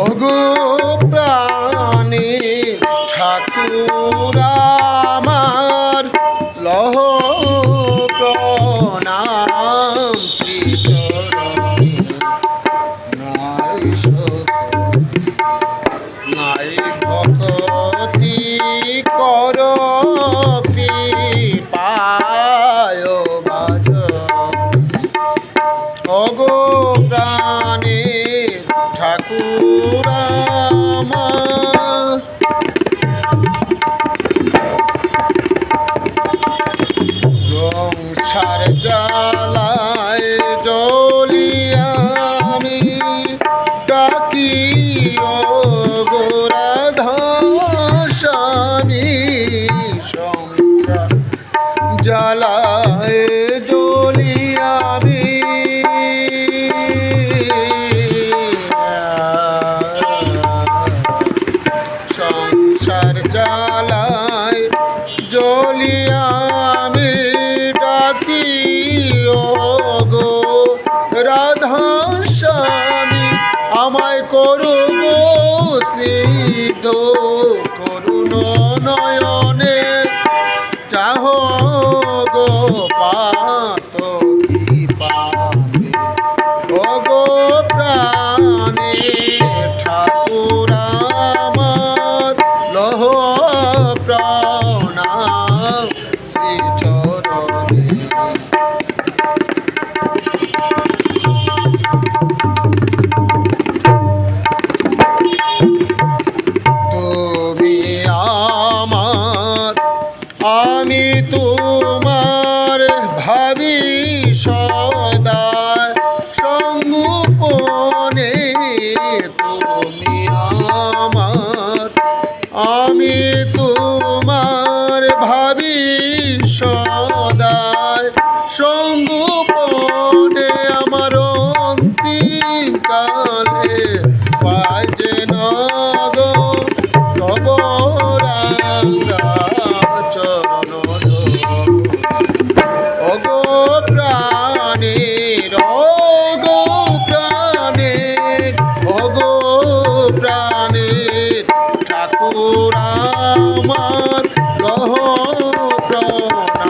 ওগো প্রাণী ঠাকুর আমার লহ প্রণাম শ্রীচরণে। নাই নাই ভক্তি কর কৃপায় বাজন। ওগো প্রাণী ঠাকুর আমার সংসার জ্বালায় জ্বলিয়া আমি ডাকি ওগো রাধা স্বামী। সংসার জ্বালায় জ্বলিয়া আমি সংসার জ্বালায় জ্বলিয়া আমি ডাকি ওগো রাধা স্বামী। আমায় করো গো স্নিগ্ধ করুণ নয়নে চাহ গো পাতকি পানে। ওগো প্রাণী ঠাকুর আমার লহ প্রণাম শ্রীচরণে। তুমি আমার আমি তোমার ভাবি সদা সঙ্গোপনে। তুমি আমার আমি তোমার ভাবি সদায় সঙ্গোপনে। আমার অন্তিম কালে পাই যেন গো তব রাঙ্গা চরণ। ওগো প্রাণীর ওগো প্রাণীর ওগো প্রাণীর ঠাকুর আমার লহ প্রণাম